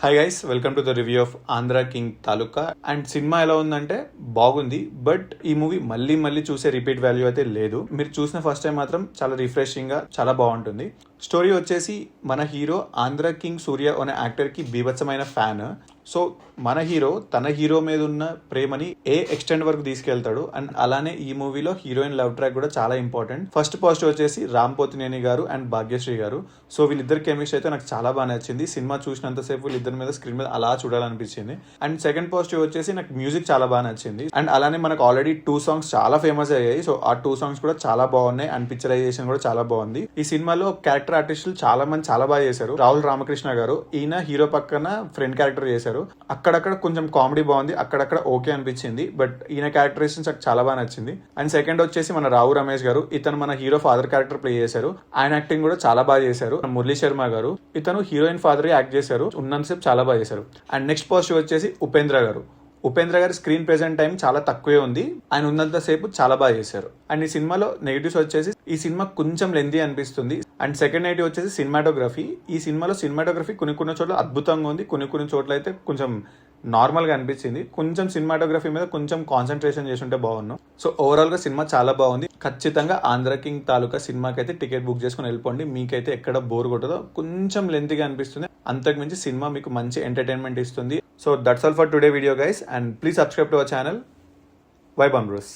Hi guys, welcome to the review of Andhra king taluka. And cinema ఎలా ఉందంటే బాగుంది, but ఈ మూవీ మళ్ళీ మళ్ళీ చూసే రిపీట్ వాల్యూ అయితే లేదు. మీరు చూసిన ఫస్ట్ టైం మాత్రం చాలా రిఫ్రెషింగ్ గా చాలా బాగుంటుంది. స్టోరీ వచ్చేసి మన హీరో ఆంధ్ర కింగ్ సూర్య అనే యాక్టర్ కి బీభత్సమైన ఫ్యాన్. సో మన హీరో తన హీరో మీద ఉన్న ప్రేమని ఏ ఎక్స్టెండ్ వరకు తీసుకెళ్తాడు. అండ్ అలానే ఈ మూవీలో హీరోయిన్ లవ్ ట్రాక్ కూడా చాలా ఇంపార్టెంట్. ఫస్ట్ పాజిటివ్ వచ్చేసి రామ్ పోతినేని గారు అండ్ భాగ్యశ్రీ గారు. సో వీళ్ళిద్దరు కెమిస్ట్రీ అయితే నాకు చాలా బాగా నచ్చింది. సినిమా చూసినంతసేపు వీళ్ళిద్దరి మీద స్క్రీన్ మీద అలా చూడాలనిపించింది. అండ్ సెకండ్ పాజిటివ్ వచ్చేసి నాకు మ్యూజిక్ చాలా బాగా నచ్చింది. అండ్ అలానే మనకు ఆల్రెడీ 2 సాంగ్స్ చాలా ఫేమస్ అయ్యాయి. సో ఆ 2 సాంగ్స్ కూడా చాలా బాగున్నాయి. అండ్ పిక్చరైజేషన్ కూడా చాలా బాగుంది. ఈ సినిమాలో క్యారెక్టర్ ఆర్టిస్టులు చాలా మంది చాలా బాగా చేశారు. రాహుల్ రామకృష్ణ గారు, ఈయన హీరో పక్కన ఫ్రెండ్ క్యారెక్టర్ చేశారు. అక్కడక్కడ కొంచెం కామెడీ బాగుంది, అక్కడక్కడ ఓకే అనిపించింది. బట్ ఈయన క్యారెక్టరైజేషన్ నాకు చాలా బాగా నచ్చింది. అండ్ సెకండ్ వచ్చేసి మన రావు రమేష్ గారు, ఇతను మన హీరో ఫాదర్ క్యారెక్టర్ ప్లే చేశారు. ఆయన యాక్టింగ్ కూడా చాలా బాగా చేశారు. మురళీ శర్మ గారు, ఇతను హీరోయిన్ ఫాదర్ యాక్ట్ చేశారు. ఉన్నంతసేపు చాలా బాగా చేశారు. అండ్ నెక్స్ట్ పాజిటివ్ వచ్చేసి ఉపేంద్ర గారు. ఉపేంద్ర గారి స్క్రీన్ ప్రెజెంట్ టైం చాలా తక్కువే ఉంది. ఆయన ఉన్నంత సేపు చాలా బాగా చేశారు. అండ్ ఈ సినిమాలో నెగిటివ్స్ వచ్చేసి ఈ సినిమా కొంచెం లెంతీ అనిపిస్తుంది. అండ్ సెకండ్ నెగిటివ్ వచ్చేసి సినిమాటోగ్రఫీ. ఈ సినిమాలో సినిమాటోగ్రఫీ కొన్ని చోట్ల అద్భుతంగా ఉంది, కొన్ని చోట్ల అయితే కొంచెం నార్మల్ గా అనిపించింది. కొంచెం సినిమాటోగ్రఫీ మీద కొంచెం కాన్సన్ట్రేషన్ చేసి ఉంటే బాగున్నాం. సో ఓవరాల్ గా సినిమా చాలా బాగుంది. ఖచ్చితంగా ఆంధ్ర కింగ్ తాలూకా సినిమాకి అయితే టికెట్ బుక్ చేసుకుని వెళ్ళిపోండి. మీకైతే ఎక్కడ బోర్ కొట్టదో. కొంచెం లెంతీగా అనిపిస్తుంది, అంతకుమించి సినిమా మీకు మంచి ఎంటర్టైన్మెంట్ ఇస్తుంది. So that's all for today video guys, and please subscribe to our channel. Vibe on bros.